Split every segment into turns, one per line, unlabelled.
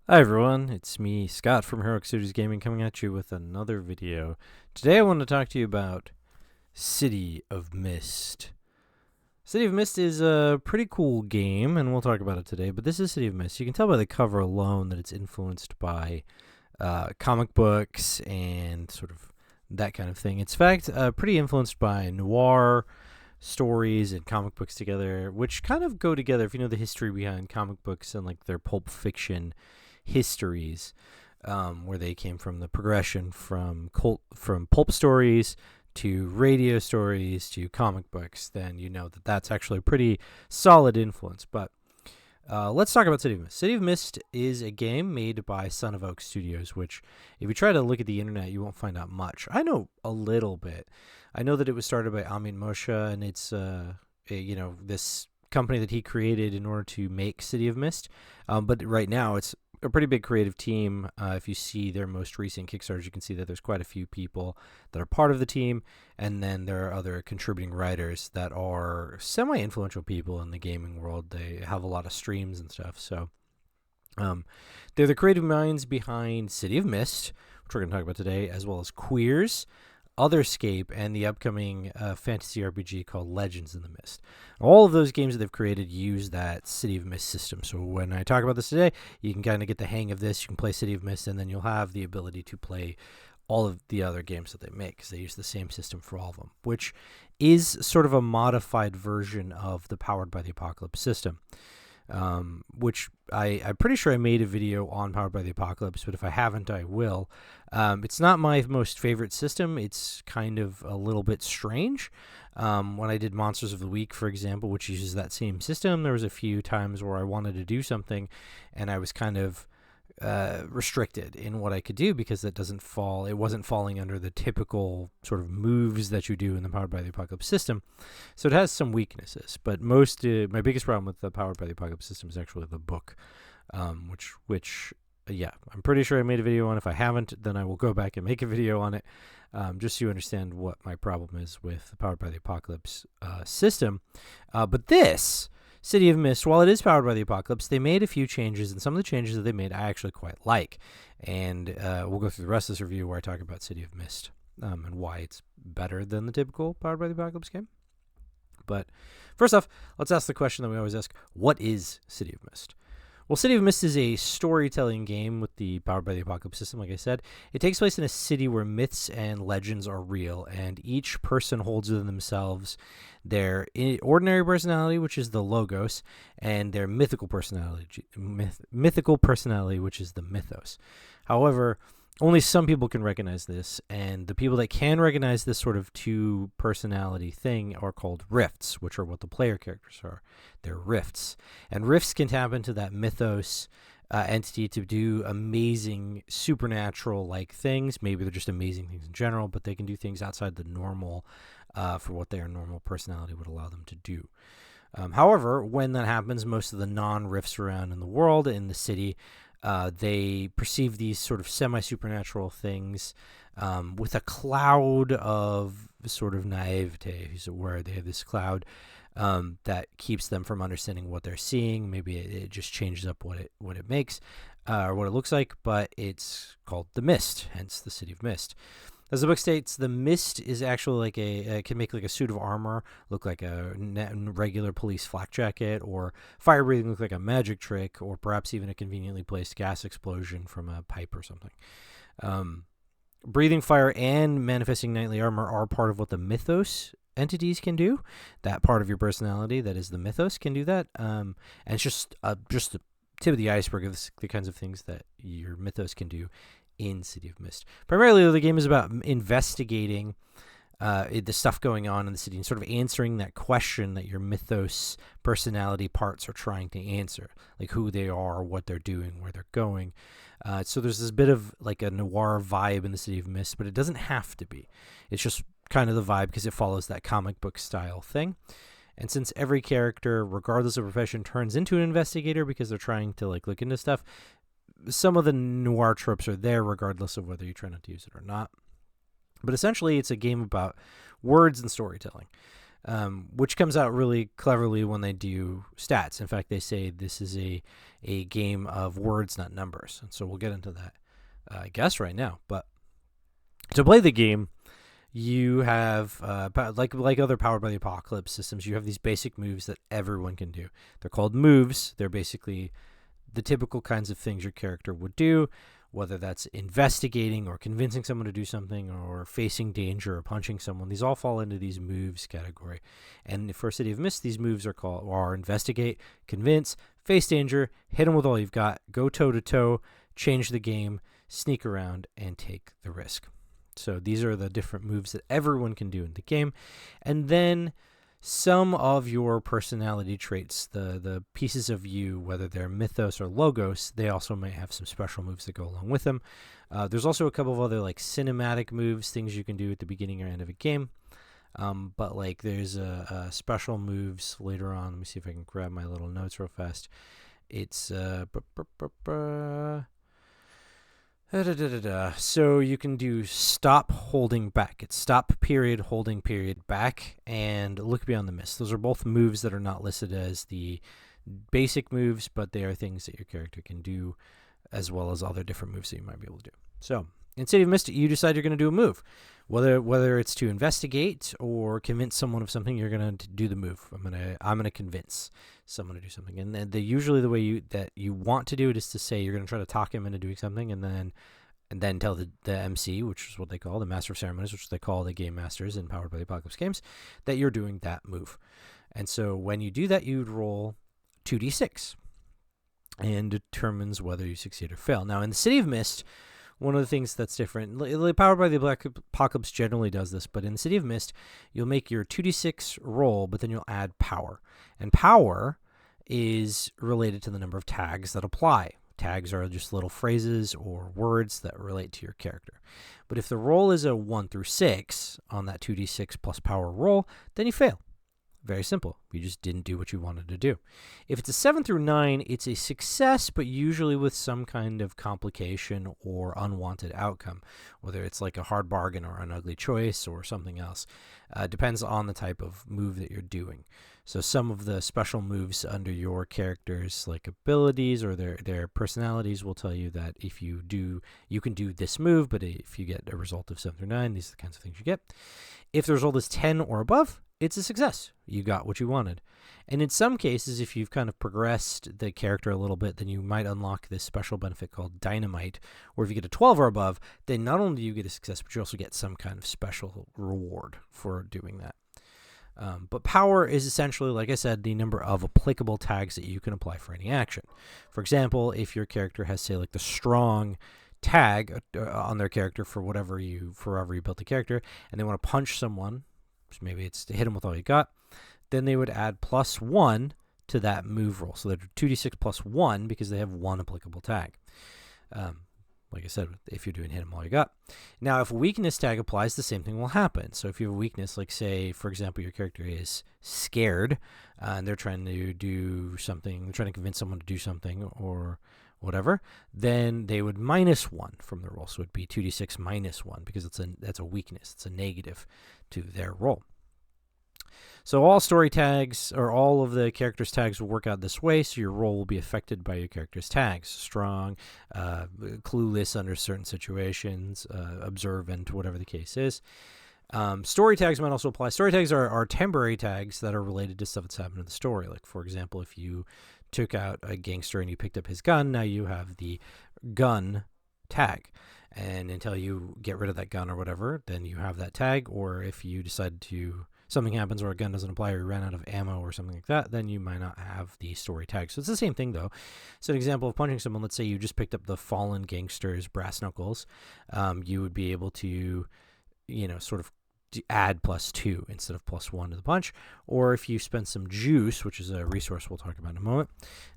Hi everyone, it's me, Scott from Heroic Studios Gaming, coming at you with another video. Today I want to talk to you about City of Mist. City of Mist is a pretty cool game, and we'll talk about it today, but this is City of Mist. You can tell by the cover alone that it's influenced by comic books and sort of that kind of thing. It's in fact pretty influenced by noir stories and comic books together, which kind of go together if you know the history behind comic books and like their pulp fiction histories, where they came from the progression from pulp stories to radio stories to comic books, then you know that that's actually a pretty solid influence. But let's talk about City of Mist. City of Mist is a game made by Son of Oak Studios, which, if you try to look at the internet, you won't find out much. I know a little bit. I know that it was started by Amin Moshe, and it's this company that he created in order to make City of Mist. But right now, it's a pretty big creative team. If you see their most recent Kickstarters, you can see that there's quite a few people that are part of the team, and then there are other contributing writers that are semi-influential people in the gaming world. They have a lot of streams and stuff. So they're the creative minds behind City of Mist, which we're going to talk about today, as well as Queers, Otherscape, and the upcoming fantasy RPG called Legends in the Mist. All of those games that they've created use that City of Mist system. So when I talk about this today, you can kind of get the hang of this. You can play City of Mist, and then you'll have the ability to play all of the other games that they make, because they use the same system for all of them, which is sort of a modified version of the Powered by the Apocalypse system. Which I'm pretty sure I made a video on Powered by the Apocalypse, but if I haven't, I will. It's not my most favorite system. It's kind of a little bit strange. When I did Monsters of the Week, for example, which uses that same system, there was a few times where I wanted to do something, and I was kind of restricted in what I could do because it wasn't falling under the typical sort of moves that you do in the Powered by the Apocalypse system. So it has some weaknesses, but my biggest problem with the Powered by the Apocalypse system is actually the book, which I'm pretty sure I made a video on. If I haven't, then I will go back and make a video on it, just so you understand what my problem is with the Powered by the Apocalypse system. But this City of Mist, while it is Powered by the Apocalypse, they made a few changes, and some of the changes that they made I actually quite like. And we'll go through the rest of this review where I talk about City of Mist and why it's better than the typical Powered by the Apocalypse game. But first off, let's ask the question that we always ask: what is City of Mist? Well, City of Mist is a storytelling game with the Powered by the Apocalypse system, like I said. It takes place in a city where myths and legends are real, and each person holds within themselves their ordinary personality, which is the logos, and their mythical personality, which is the mythos. However, only some people can recognize this, and the people that can recognize this sort of two-personality thing are called rifts, which are what the player characters are. They're rifts. And rifts can tap into that mythos entity to do amazing supernatural-like things. Maybe they're just amazing things in general, but they can do things outside the normal for what their normal personality would allow them to do. However, when that happens, most of the non-rifts around in the world, in the city, they perceive these sort of semi-supernatural things with a cloud of sort of naivete, is a word. They have this cloud that keeps them from understanding what they're seeing. Maybe it just changes up what it makes or what it looks like, but it's called the Mist, hence the City of Mist. As the book states, the mist is actually like can make like a suit of armor look like a regular police flak jacket, or fire breathing look like a magic trick, or perhaps even a conveniently placed gas explosion from a pipe or something. Breathing fire and manifesting knightly armor are part of what the mythos entities can do. That part of your personality that is the mythos can do that. And it's just the tip of the iceberg of the kinds of things that your mythos can do in City of Mist. Primarily, the game is about investigating the stuff going on in the city and sort of answering that question that your mythos personality parts are trying to answer, like who they are, what they're doing, where they're going. So there's this bit of like a noir vibe in the City of Mist, but it doesn't have to be. It's just kind of the vibe because it follows that comic book style thing. And since every character, regardless of profession, turns into an investigator because they're trying to like look into stuff, some of the noir tropes are there regardless of whether you try not to use it or not. But essentially, it's a game about words and storytelling. which comes out really cleverly when they do stats. In fact, they say this is a game of words, not numbers. And so we'll get into that, I guess, right now. But to play the game, you have, like other Powered by the Apocalypse systems, you have these basic moves that everyone can do. They're called moves. They're basically the typical kinds of things your character would do, whether that's investigating or convincing someone to do something or facing danger or punching someone. These all fall into these moves category. And for City of Mist, these moves are investigate, convince, face danger, hit them with all you've got, go toe-to-toe, change the game, sneak around, and take the risk. So these are the different moves that everyone can do in the game. And then some of your personality traits, the pieces of you, whether they're mythos or logos, they also might have some special moves that go along with them. There's also a couple of other like cinematic moves, things you can do at the beginning or end of a game. But like there's special moves later on. Let me see if I can grab my little notes real fast. It's so you can do stop holding back. It's stop period holding period back and look beyond the mist. Those are both moves that are not listed as the basic moves, but they are things that your character can do as well as other different moves that you might be able to do. So in City of Mist, you decide you're going to do a move. Whether it's to investigate or convince someone of something, you're going to do the move. I'm gonna convince someone to do something, and then usually the way that you want to do it is to say you're going to try to talk him into doing something, and then tell the MC, which is what they call the Master of Ceremonies, which they call the Game Masters in Powered by the Apocalypse games, that you're doing that move. And so when you do that, you'd roll 2d6 and determines whether you succeed or fail. Now in the City of Mist, one of the things that's different, Powered by the Apocalypse generally does this, but in the City of Mist, you'll make your 2d6 roll, but then you'll add power. And power is related to the number of tags that apply. Tags are just little phrases or words that relate to your character. But if the roll is a 1 through 6 on that 2d6 plus power roll, then you fail. Very simple. You just didn't do what you wanted to do. If it's a 7 through 9, it's a success, but usually with some kind of complication or unwanted outcome, whether it's like a hard bargain or an ugly choice or something else. Depends on the type of move that you're doing. So some of the special moves under your character's like abilities or their personalities will tell you that if you can do this move, but if you get a result of 7 through 9, these are the kinds of things you get. If the result is 10 or above, it's a success. You got what you wanted. And in some cases, if you've kind of progressed the character a little bit, then you might unlock this special benefit called Dynamite, where if you get a 12 or above, then not only do you get a success, but you also get some kind of special reward for doing that. But power is essentially, like I said, the number of applicable tags that you can apply for any action. For example, if your character has, say, like the strong tag on their character for wherever you built the character, and they want to punch someone, maybe it's to hit them with all you got, then they would add +1 to that move roll. So they're 2d6 plus 1 because they have one applicable tag. Like I said, if you're doing hit them all you got. Now, if a weakness tag applies, the same thing will happen. So if you have a weakness, like say, for example, your character is scared and they're trying to do something, they're trying to convince someone to do something or whatever, then they would -1 from the roll. So it would be 2d6 -1 because that's a weakness. It's a negative to their roll. So all story tags, or all of the characters' tags, will work out this way, so your roll will be affected by your character's tags. Strong, clueless under certain situations, observant, whatever the case is. Story tags might also apply. Story tags are temporary tags that are related to stuff that's happened in the story. Like, for example, if you took out a gangster and you picked up his gun, now you have the gun tag. And until you get rid of that gun or whatever, then you have that tag. Or if you decide to... something happens or a gun doesn't apply or you ran out of ammo or something like that, then you might not have the story tag. So it's the same thing, though. So an example of punching someone, let's say you just picked up the fallen gangster's brass knuckles. You would be able to, sort of add +2 instead of +1 to the punch. Or if you spend some juice, which is a resource we'll talk about in a moment,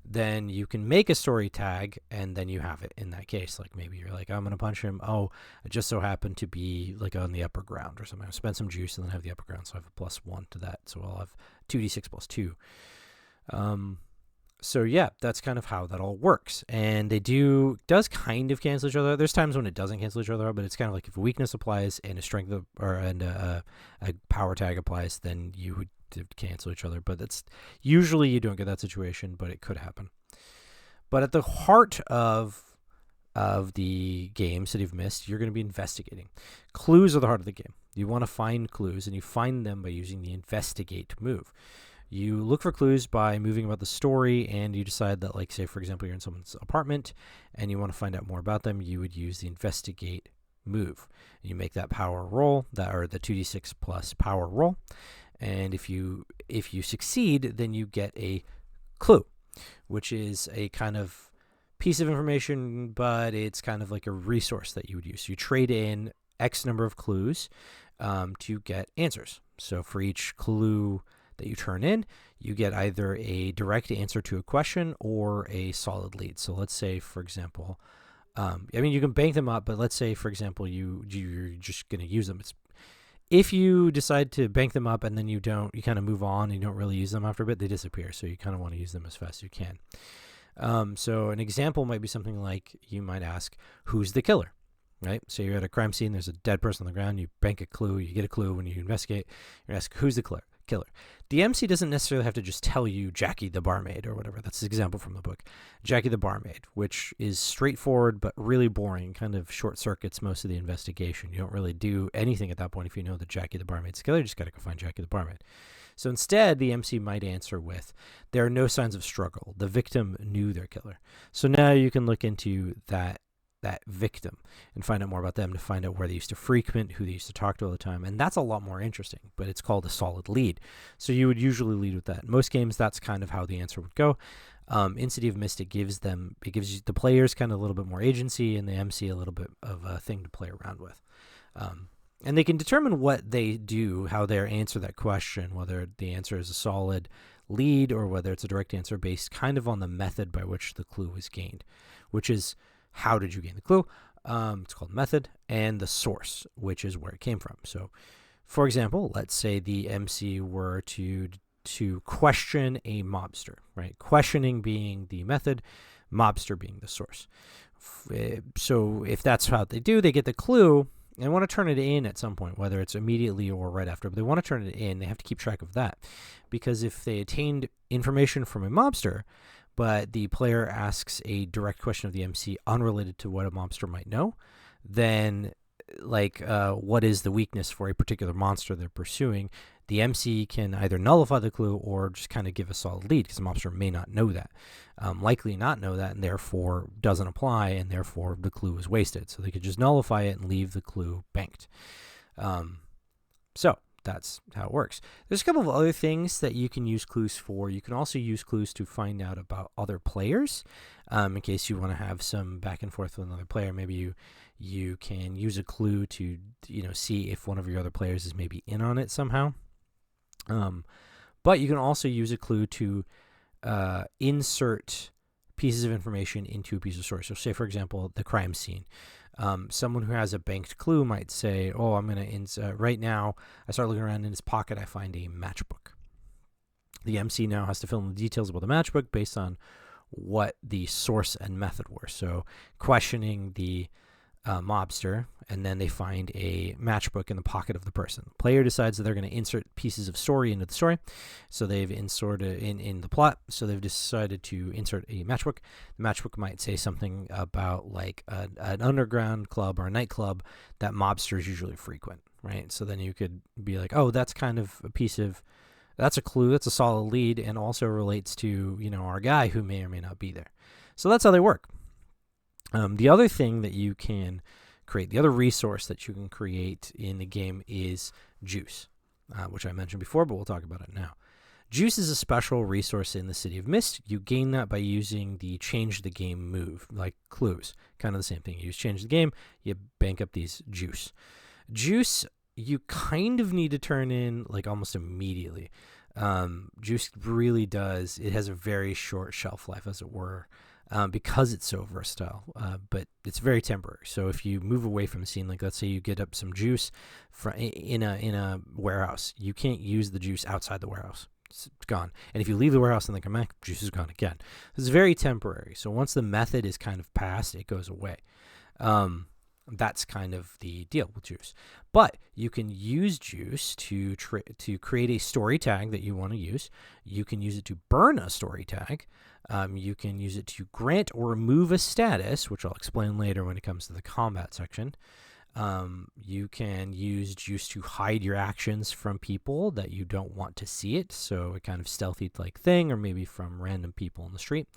then you can make a story tag and then you have it in that case. Like maybe you're like, I'm going to punch him. Oh, I just so happen to be like on the upper ground or something. I'll spend some juice and then have the upper ground. So I have a +1 to that. So I'll have 2d6 +2. So yeah, that's kind of how that all works. And does kind of cancel each other out. There's times when it doesn't cancel each other out, but it's kind of like if a weakness applies and a strength a power tag applies, then you would to cancel each other. But that's usually you don't get that situation, but it could happen. But at the heart of the game, City of Mist, you're going to be investigating. Clues are the heart of the game. You want to find clues, and you find them by using the investigate move. You look for clues by moving about the story, and you decide that, like, say, for example, you're in someone's apartment, and you want to find out more about them, you would use the investigate move. You make that power roll, or the 2d6 plus power roll, and if you succeed, then you get a clue, which is a kind of piece of information, but it's kind of like a resource that you would use. You trade in X number of clues to get answers. So for each clue that you turn in, you get either a direct answer to a question or a solid lead. So let's say, for example, you can bank them up, but let's say, for example, you're just going to use them. If you decide to bank them up and then you don't, you kind of move on, and you don't really use them after a bit, they disappear. So you kind of want to use them as fast as you can. So an example might be something like, you might ask, who's the killer, right? So you're at a crime scene, there's a dead person on the ground, you bank a clue, you get a clue when you investigate, you ask, who's the killer? The MC doesn't necessarily have to just tell you Jackie the barmaid or whatever. That's an example from the book. Jackie the barmaid, which is straightforward but really boring, kind of short circuits most of the investigation. You don't really do anything at that point if you know that Jackie the barmaid's the killer. You just got to go find Jackie the barmaid. So instead, the MC might answer with, there are no signs of struggle. The victim knew their killer. So now you can look into that victim and find out more about them, to find out where they used to frequent, who they used to talk to all the time. And that's a lot more interesting, but it's called a solid lead. So you would usually lead with that. In most games, that's kind of how the answer would go. In City of Mist, it gives the players kind of a little bit more agency, and the MC a little bit of a thing to play around with. And they can determine what they do, how they answer that question, whether the answer is a solid lead or whether it's a direct answer, based kind of on the method by which the clue was gained, which is, how did you gain the clue? It's called method, and the source, which is where it came from. So, for example, let's say the MC were to question a mobster, right? Questioning being the method, mobster being the source. So if that's how they do, they get the clue, and they want to turn it in at some point, whether it's immediately or right after, but they want to turn it in. They have to keep track of that, because if they attained information from a mobster, but the player asks a direct question of the MC unrelated to what a mobster might know, then, like, what is the weakness for a particular monster they're pursuing, the MC can either nullify the clue or just kind of give a solid lead, because the mobster may not know that, likely not know that, and therefore doesn't apply, and therefore the clue is wasted. So they could just nullify it and leave the clue banked. So that's how it works. There's a couple of other things that you can use clues for. You can also use clues to find out about other players, in case you want to have some back and forth with another player. Maybe you can use a clue to see if one of your other players is maybe in on it somehow. But you can also use a clue to insert pieces of information into a piece of story. So say, for example, the crime scene. Someone who has a banked clue might say, oh, I'm going to right now, I start looking around in his pocket, I find a matchbook. The MC now has to fill in the details about the matchbook based on what the source and method were. So questioning the mobster, and then they find a matchbook in the pocket of the person. The player decides that they're going to insert pieces of story into the story. So they've inserted in the plot. So they've decided to insert a matchbook. The matchbook might say something about like an underground club or a nightclub that mobsters usually frequent, right? So then you could be like, oh, that's kind of a piece of, that's a clue, that's a solid lead, and also relates to, our guy who may or may not be there. So that's how they work. The other thing that you can create, the other resource that you can create in the game is juice, which I mentioned before, but we'll talk about it now. Juice is a special resource in the City of Mist. You gain that by using the change the game move, like clues. Kind of the same thing. You use change the game, you bank up these juice. Juice, you kind of need to turn in like almost immediately. Juice really does, it has a very short shelf life, as it were. Because it's so versatile, but it's very temporary. So if you move away from the scene, like let's say you get up some juice in a warehouse, you can't use the juice outside the warehouse. It's gone. And if you leave the warehouse and then come back, juice is gone again. It's very temporary. So once the method is kind of passed, it goes away. That's kind of the deal with juice. But you can use juice to create a story tag that you want to use. You can use it to burn a story tag. You can use it to grant or remove a status, which I'll explain later when it comes to the combat section. You can use juice to hide your actions from people that you don't want to see it, so a kind of stealthy-like thing, or maybe from random people in the street.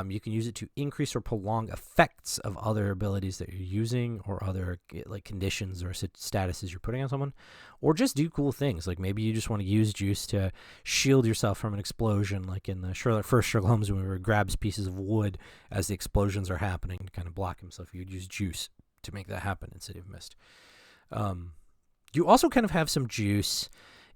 You can use it to increase or prolong effects of other abilities that you're using, or other like conditions or statuses you're putting on someone, or just do cool things. Like maybe you just want to use juice to shield yourself from an explosion, like in the first Sherlock Holmes movie, where he grabs pieces of wood as the explosions are happening to kind of block himself. You'd use juice to make that happen in City of Mist. You also kind of have some juice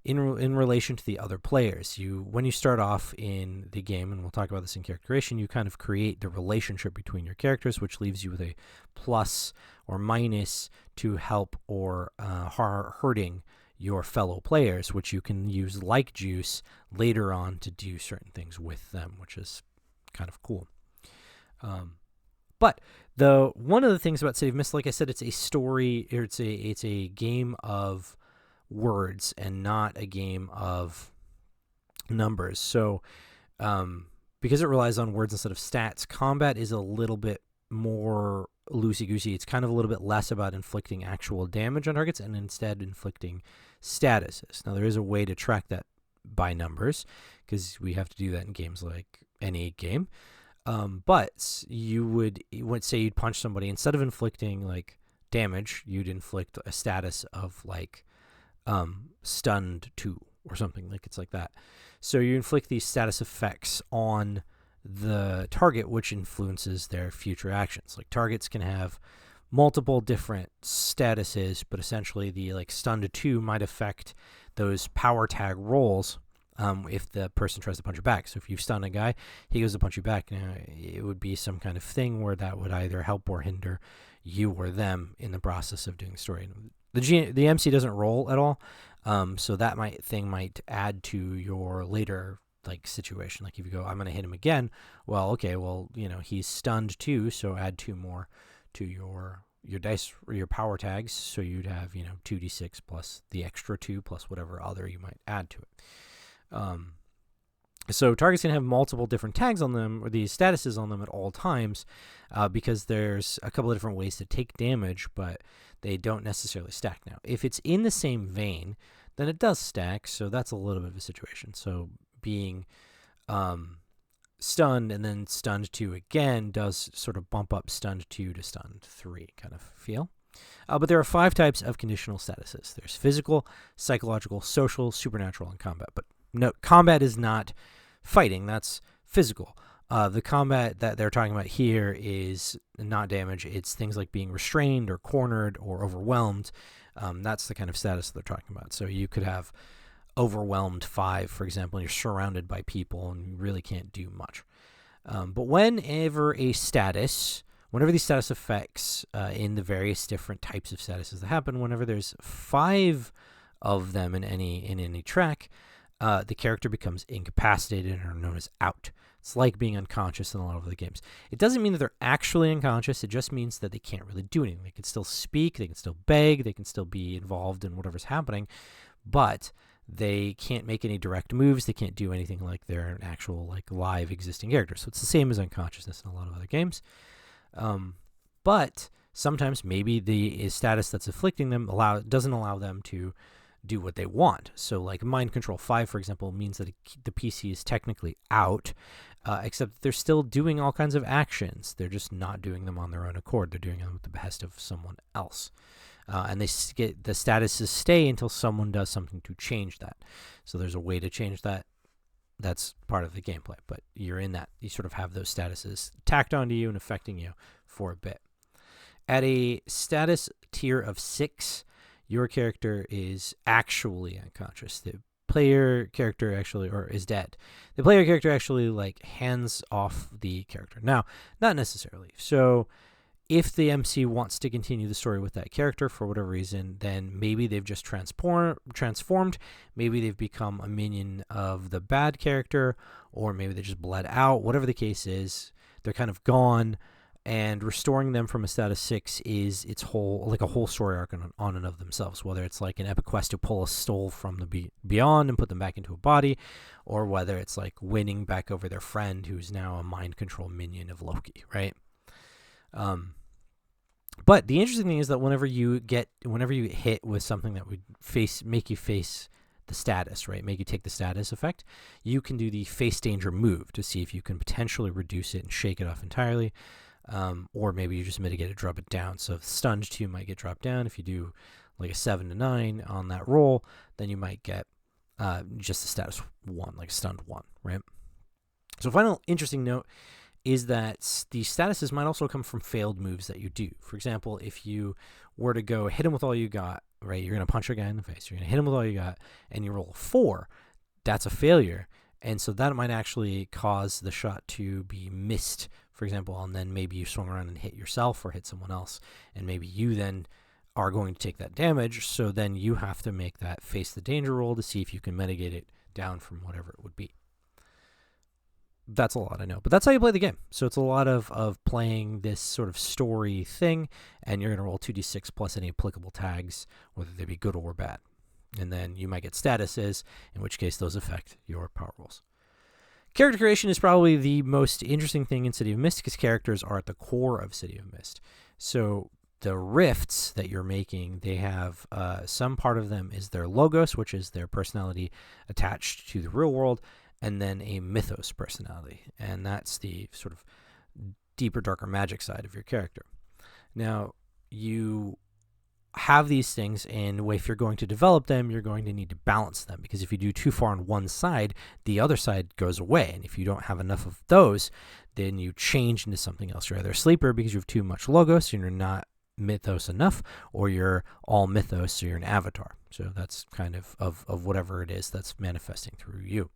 in relation to the other players. When you start off in the game, and we'll talk about this in character creation, you kind of create the relationship between your characters, which leaves you with a plus or minus to help or hurting your fellow players, which you can use like juice later on to do certain things with them, which is kind of cool. But one of the things about City of Mist, like I said, it's a story, or it's a game of words and not a game of numbers. So because it relies on words instead of stats, combat is a little bit more loosey-goosey. It's kind of a little bit less about inflicting actual damage on targets and instead inflicting statuses. Now, there is a way to track that by numbers, because we have to do that in games like any game. But you would say you'd punch somebody, instead of inflicting like damage, you'd inflict a status of like stunned 2 or something. Like it's like that. So you inflict these status effects on the target, which influences their future actions. Like targets can have multiple different statuses, but essentially the like stunned 2 might affect those power tag rolls if the person tries to punch you back. So if you stun a guy, he goes to punch you back. Now, it would be some kind of thing where that would either help or hinder you or them in the process of doing the story. The MC doesn't roll at all, so that might add to your later like situation. Like if you go, I'm going to hit him again. Well, okay, he's stunned too, so add 2 more to your dice or your power tags. So you'd have 2d6 plus the extra 2 plus whatever other you might add to it. So targets can have multiple different tags on them, or these statuses on them at all times, because there's a couple of different ways to take damage, but they don't necessarily stack. Now, if it's in the same vein, then it does stack, so that's a little bit of a situation. So being stunned and then stunned 2 again does sort of bump up stunned 2 to stunned 3 kind of feel. But there are 5 types of conditional statuses. There's physical, psychological, social, supernatural, and combat. But no, combat is not fighting. That's physical. The combat that they're talking about here is not damage. It's things like being restrained or cornered or overwhelmed. That's the kind of status they're talking about. So you could have overwhelmed 5, for example, and you're surrounded by people and you really can't do much. But whenever these status effects in the various different types of statuses that happen, whenever there's 5 of them in any track, the character becomes incapacitated, or known as out. It's like being unconscious in a lot of the games. It doesn't mean that they're actually unconscious. It just means that they can't really do anything. They can still speak, they can still beg, they can still be involved in whatever's happening, but they can't make any direct moves. They can't do anything like they're an actual like live existing character. So it's the same as unconsciousness in a lot of other games. But sometimes maybe the status that's afflicting them doesn't allow them to do what they want. So like Mind Control 5, for example, means that the PC is technically out, except they're still doing all kinds of actions. They're just not doing them on their own accord. They're doing them at the behest of someone else. And they get the statuses stay until someone does something to change that. So there's a way to change that. That's part of the gameplay, but you're in that. You sort of have those statuses tacked onto you and affecting you for a bit. At a status tier of 6, your character is actually unconscious. The player character is dead. The player character actually like hands off the character. Now, not necessarily. So if the MC wants to continue the story with that character for whatever reason, then maybe they've just transformed. Maybe they've become a minion of the bad character, or maybe they just bled out. Whatever the case is, they're kind of gone, and restoring them from a status 6 is its whole, like a whole story arc on and of themselves, whether it's like an epic quest to pull a soul from the beyond and put them back into a body, or whether it's like winning back over their friend who's now a mind control minion of Loki, right? But the interesting thing is that whenever you hit with something that would make you face the status, right? Make you take the status effect, you can do the face danger move to see if you can potentially reduce it and shake it off entirely. Or maybe you just mitigate it, drop it down. So if stunned 2 might get dropped down. If you do like a 7 to 9 on that roll, then you might get just a status 1, like a stunned 1, right? So final interesting note is that the statuses might also come from failed moves that you do. For example, if you were to go hit him with all you got, right? You're going to punch a guy in the face. You're going to hit him with all you got, and you roll a 4. That's a failure. And so that might actually cause the shot to be missed, for example, and then maybe you swung around and hit yourself or hit someone else, and maybe you then are going to take that damage, so then you have to make that face the danger roll to see if you can mitigate it down from whatever it would be. That's a lot, I know, but that's how you play the game. So it's a lot of playing this sort of story thing, and you're going to roll 2d6 plus any applicable tags, whether they be good or bad. And then you might get statuses, in which case those affect your power rolls. Character creation is probably the most interesting thing in City of Mist, because characters are at the core of City of Mist. So the rifts that you're making, they have some part of them is their logos, which is their personality attached to the real world, and then a mythos personality. And that's the sort of deeper, darker magic side of your character. Now, you have these things, and if you're going to develop them, you're going to need to balance them, because if you do too far on one side, the other side goes away, and if you don't have enough of those, then you change into something else. You're either a sleeper because you have too much logos and you're not mythos enough, or you're all mythos, so you're an avatar. So that's kind of whatever it is that's manifesting through you.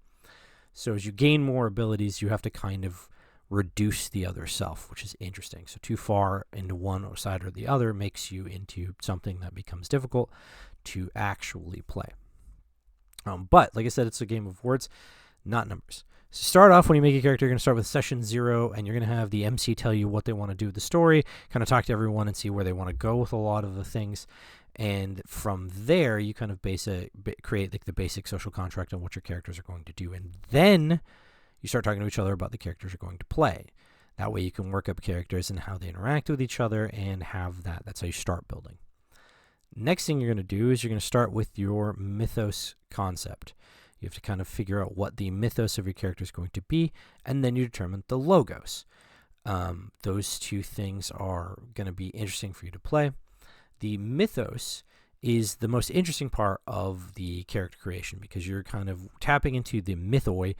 So as you gain more abilities, you have to kind of reduce the other self, which is interesting. So too far into one side or the other makes you into something that becomes difficult to actually play. But like I said, it's a game of words, not numbers. So start off, when you make a character, you're going to start with session 0, and you're going to have the MC tell you what they want to do with the story, kind of talk to everyone and see where they want to go with a lot of the things. And from there, you kind of create like the basic social contract on what your characters are going to do. And then you start talking to each other about the characters you're going to play. That way you can work up characters and how they interact with each other and have that. That's how you start building. Next thing you're going to do is you're going to start with your mythos concept. You have to kind of figure out what the mythos of your character is going to be, and then you determine the logos. Those two things are going to be interesting for you to play. The mythos is the most interesting part of the character creation, because you're kind of tapping into the mythoi,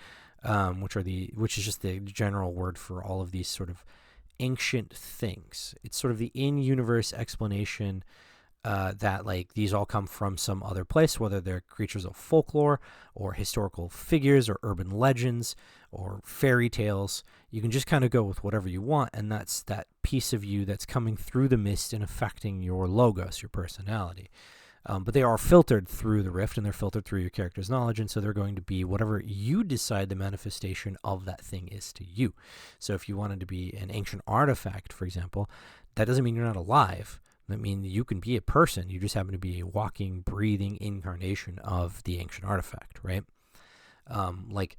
which is just the general word for all of these sort of ancient things. It's sort of the in-universe explanation that like these all come from some other place, whether they're creatures of folklore or historical figures or urban legends or fairy tales. You can just kind of go with whatever you want, and that's that piece of you that's coming through the mist and affecting your logos, your personality. But they are filtered through the rift, and they're filtered through your character's knowledge, and so they're going to be whatever you decide the manifestation of that thing is to you. So if you wanted to be an ancient artifact, for example, that doesn't mean you're not alive. That means you can be a person. You just happen to be a walking, breathing incarnation of the ancient artifact, right? Like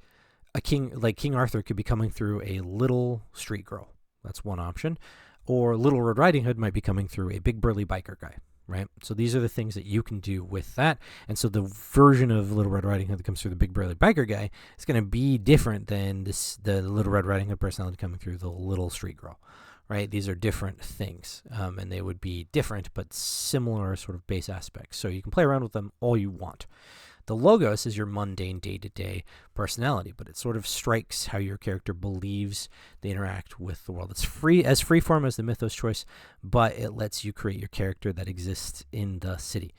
King Arthur could be coming through a little street girl. That's one option. Or Little Red Riding Hood might be coming through a big burly biker guy, right? So these are the things that you can do with that. And so the version of Little Red Riding Hood that comes through the big burly biker guy is going to be different than the Little Red Riding Hood personality coming through the little street girl, right? These are different things, and they would be different but similar sort of base aspects. So you can play around with them all you want. The logos is your mundane day-to-day personality, but it sort of strikes how your character believes they interact with the world. It's as freeform as the mythos choice, but it lets you create your character that exists in the city.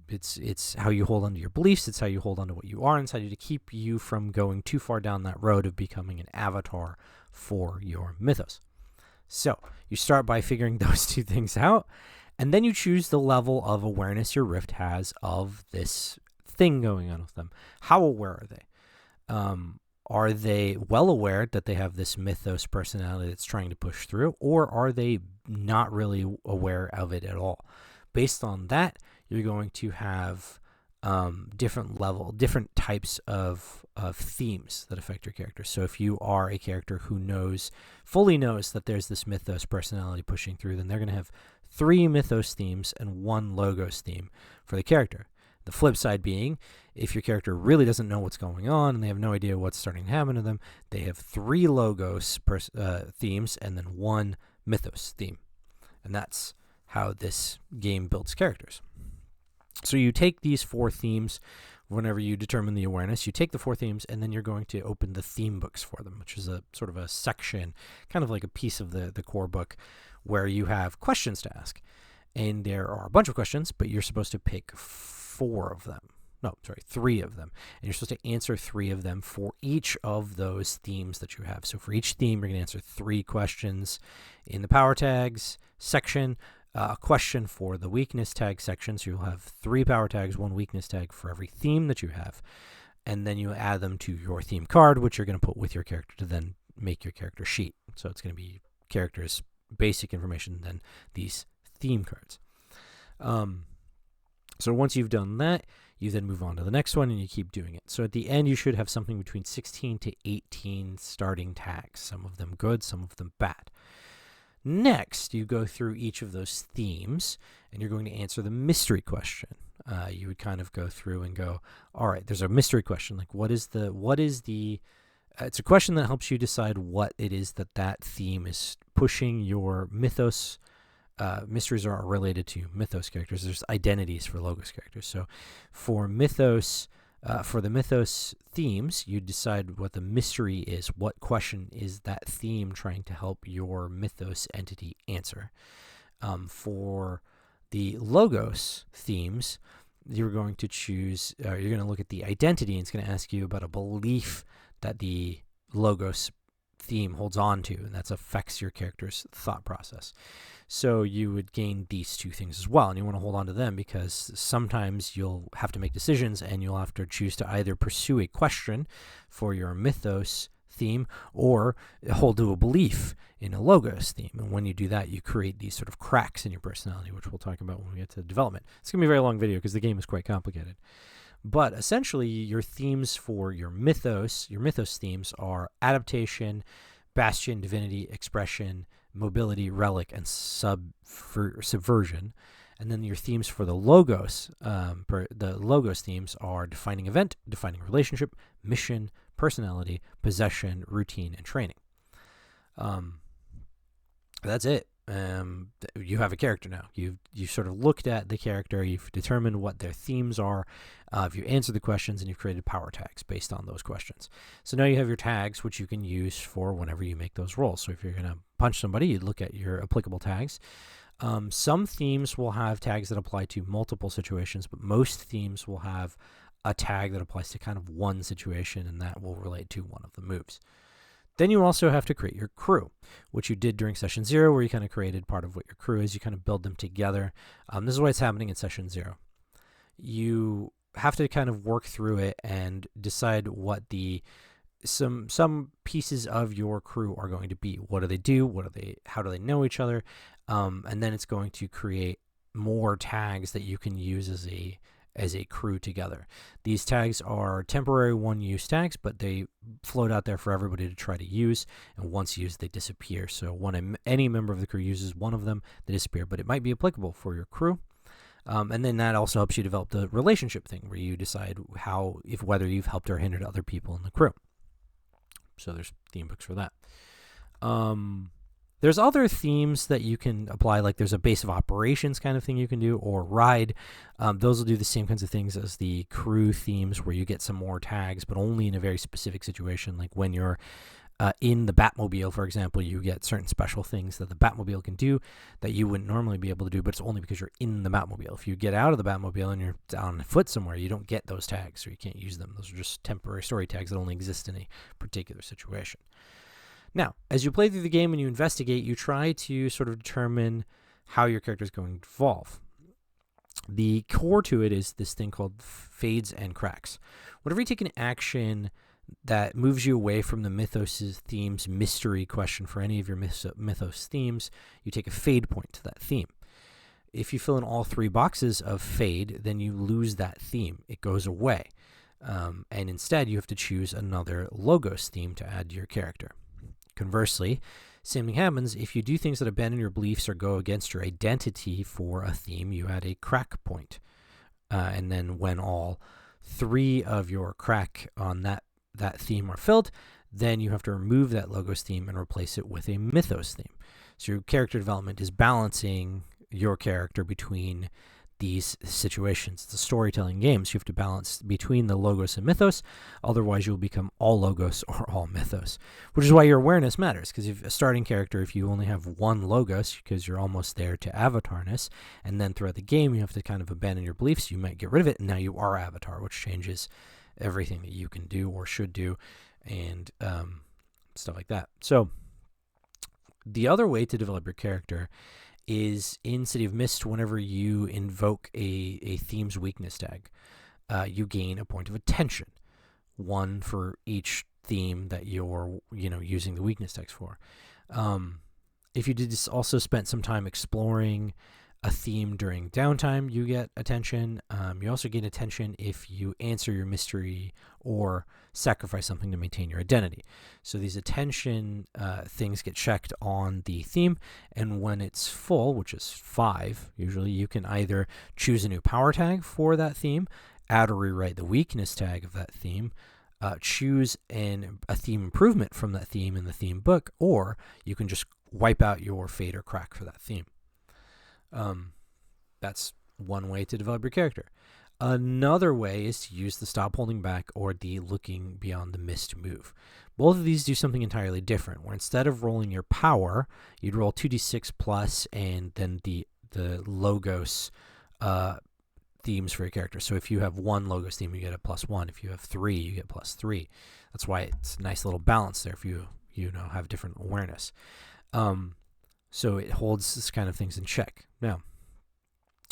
It's how you hold on to your beliefs. It's how you hold on to what you are inside you to keep you from going too far down that road of becoming an avatar for your mythos. So you start by figuring those two things out, and then you choose the level of awareness your rift has of this thing going on with them. How aware are they? Are they well aware that they have this mythos personality that's trying to push through, or are they not really aware of it at all? Based on that, you're going to have different types of themes that affect your character. So if you are a character who fully knows that there's this mythos personality pushing through, then they're going to have 3 mythos themes and 1 logos theme for the character. The flip side being, if your character really doesn't know what's going on and they have no idea what's starting to happen to them, they have 3 logos themes and then 1 mythos theme. And that's how this game builds characters. So you take these 4 themes whenever you determine the awareness. You take the 4 themes, and then you're going to open the theme books for them, which is a sort of a section, kind of like a piece of the core book, where you have questions to ask. And there are a bunch of questions, but you're supposed to pick 3 of them. And you're supposed to answer 3 of them for each of those themes that you have. So for each theme, you're going to answer 3 questions in the power tags section, a question for the weakness tag section. So you'll have 3 power tags, 1 weakness tag for every theme that you have. And then you add them to your theme card, which you're going to put with your character to then make your character sheet. So it's going to be character's basic information, then these theme cards. So once you've done that, you then move on to the next one and you keep doing it. So at the end, you should have something between 16 to 18 starting tags, some of them good, some of them bad. Next, you go through each of those themes and you're going to answer the mystery question. You would kind of go through and go, all right, there's a mystery question. Like, it's a question that helps you decide what it is that theme is pushing your mythos. Mysteries are related to mythos characters. There's identities for logos characters. So for the mythos themes, you decide what the mystery is. What question is that theme trying to help your mythos entity answer? For the logos themes, you're going to look at the identity, and it's going to ask you about a belief that the logos theme holds on to, and that affects your character's thought process. So you would gain these 2 things as well, and you want to hold on to them because sometimes you'll have to make decisions and you'll have to choose to either pursue a question for your mythos theme or hold to a belief in a logos theme. And when you do that, you create these sort of cracks in your personality, which we'll talk about when we get to development. It's going to be a very long video because the game is quite complicated. But essentially, your themes for your mythos themes are adaptation, bastion, divinity, expression, mobility, relic, and subversion. And then your themes for the logos themes are defining event, defining relationship, mission, personality, possession, routine, and training. That's it. You have a character now. You've sort of looked at the character. You've determined what their themes are. You answered the questions, and you've created power tags based on those questions. So now you have your tags, which you can use for whenever you make those rolls. So if you're going to punch somebody, you'd look at your applicable tags. Some themes will have tags that apply to multiple situations, but most themes will have a tag that applies to kind of one situation, and that will relate to one of the moves. Then you also have to create your crew, which you did during session 0, where you kind of created part of what your crew is. You kind of build them together. This is what's happening in session 0. You have to kind of work through it and decide what some pieces of your crew are going to be. What do they do? How do they know each other? And then it's going to create more tags that you can use as a crew together. These tags are temporary one-use tags, but they float out there for everybody to try to use, and once used, they disappear. So when any member of the crew uses one of them, they disappear, but it might be applicable for your crew. And then that also helps you develop the relationship thing, where you decide whether you've helped or hindered other people in the crew. So there's theme books for that. There's other themes that you can apply, like there's a base of operations kind of thing you can do, or ride. Those will do the same kinds of things as the crew themes, where you get some more tags, but only in a very specific situation. Like when you're in the Batmobile, for example, you get certain special things that the Batmobile can do that you wouldn't normally be able to do, but it's only because you're in the Batmobile. If you get out of the Batmobile and you're on foot somewhere, you don't get those tags, or you can't use them. Those are just temporary story tags that only exist in a particular situation. Now, as you play through the game and you investigate, you try to sort of determine how your character is going to evolve. The core to it is this thing called fades and cracks. Whenever you take an action that moves you away from the Mythos theme's mystery question for any of your Mythos themes. You take a fade point to that theme. If you fill in all 3 boxes of fade, then you lose that theme. It goes away. And instead, you have to choose another Logos theme to add to your character. Conversely, same thing happens if you do things that abandon your beliefs or go against your identity for a theme, you add a crack point. And then when all 3 of your crack on that theme are filled, then you have to remove that Logos theme and replace it with a Mythos theme. So your character development is balancing your character between these situations. It's a storytelling game, so you have to balance between the Logos and Mythos. Otherwise, you'll become all Logos or all Mythos, which is why your awareness matters, because if a starting character, if you only have 1 Logos, because you're almost there to avatarness, and then throughout the game, you have to kind of abandon your beliefs, you might get rid of it, and now you are Avatar, which changes everything that you can do or should do, and stuff like that. So the other way to develop your character is in City of Mist. Whenever you invoke a theme's weakness tag, you gain a point of attention, 1 for each theme that you're using the weakness tags for. If you did also spent some time exploring a theme during downtime, you get attention. You also gain attention if you answer your mystery or sacrifice something to maintain your identity. So these attention things get checked on the theme, and when it's full, which is 5, usually you can either choose a new power tag for that theme, add or rewrite the weakness tag of that theme, choose a theme improvement from that theme in the theme book, or you can just wipe out your fade or crack for that theme. That's one way to develop your character. Another way is to use the stop holding back or the looking beyond the mist move. Both of these do something entirely different, where instead of rolling your power, you'd roll 2d6 plus and then the Logos themes for your character. So if you have 1 Logos theme, you get a +1. If you have 3, you get +3. That's why it's a nice little balance there if you have different awareness. So it holds this kind of things in check. Now,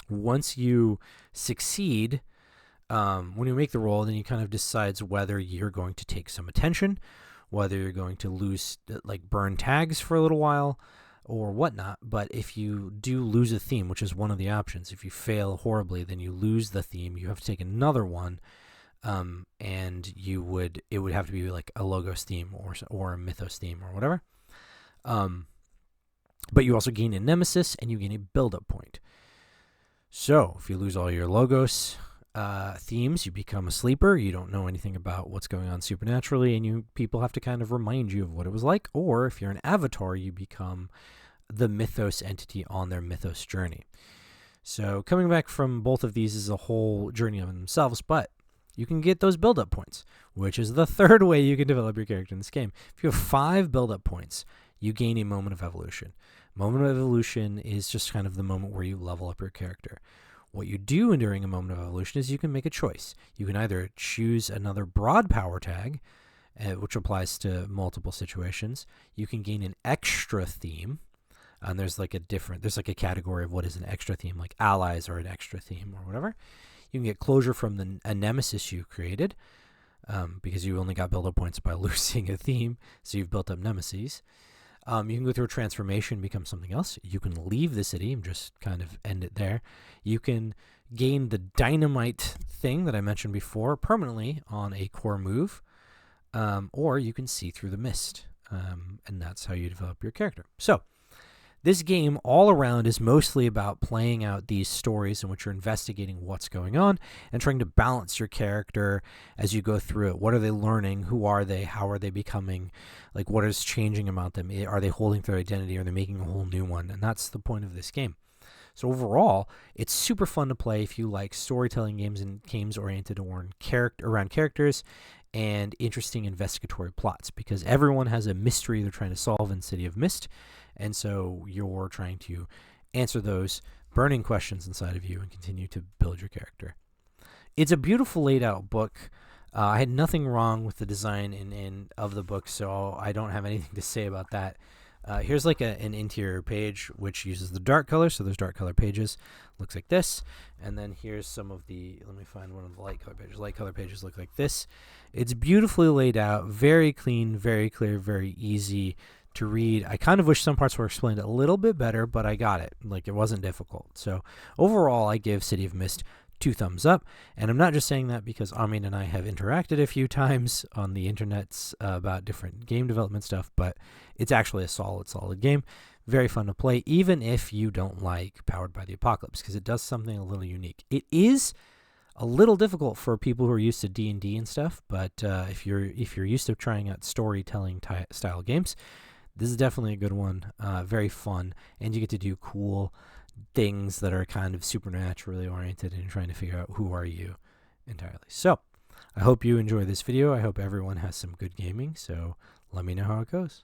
once you succeed, when you make the roll, then you kind of decides whether you're going to take some attention, whether you're going to lose, burn tags for a little while or whatnot. But if you do lose a theme, which is one of the options, if you fail horribly, then you lose the theme. You have to take another one, and it would have to be like a Logos theme or a Mythos theme or whatever. But you also gain a nemesis, and you gain a build-up point. So if you lose all your Logos themes, you become a sleeper. You don't know anything about what's going on supernaturally, and people have to kind of remind you of what it was like. Or if you're an avatar, you become the Mythos entity on their Mythos journey. So coming back from both of these is a whole journey of themselves, but you can get those build-up points, which is the third way you can develop your character in this game. If you have 5 build-up points, you gain a moment of evolution. Moment of evolution is just kind of the moment where you level up your character. What you do during a moment of evolution is you can make a choice. You can either choose another broad power tag, which applies to multiple situations. You can gain an extra theme, and there's like a category of what is an extra theme, like allies are an extra theme or whatever. You can get closure from a nemesis you created, because you only got build-up points by losing a theme, so you've built up nemesis. You can go through a transformation, become something else. You can leave the city and just kind of end it there. You can gain the dynamite thing that I mentioned before permanently on a core move, or you can see through the mist, and that's how you develop your character. So this game all around is mostly about playing out these stories in which you're investigating what's going on and trying to balance your character as you go through it. What are they learning? Who are they? How are they becoming? Like, what is changing about them? Are they holding their identity? Are they making a whole new one? And that's the point of this game. So overall, it's super fun to play if you like storytelling games and games oriented around characters and interesting investigatory plots, because everyone has a mystery they're trying to solve in City of Mist. And so you're trying to answer those burning questions inside of you and continue to build your character. It's a beautiful laid out book. I had nothing wrong with the design of the book, so I don't have anything to say about that. Here's like an interior page which uses the dark color, so there's dark color pages. Looks like this. And then here's some of the, let me find one of the light color pages. Light color pages look like this. It's beautifully laid out, very clean, very clear, very easy to read. I kind of wish some parts were explained a little bit better, but I got it. Like, it wasn't difficult. So overall, I give City of Mist 2 thumbs up. And I'm not just saying that because Armin and I have interacted a few times on the internets about different game development stuff, but it's actually a solid game. Very fun to play, even if you don't like Powered by the Apocalypse, because it does something a little unique. It is a little difficult for people who are used to D&D and stuff, but if you're used to trying out storytelling style games, this is definitely a good one. Very fun, and you get to do cool things that are kind of supernaturally oriented and trying to figure out who are you entirely. So I hope you enjoy this video. I hope everyone has some good gaming, so let me know how it goes.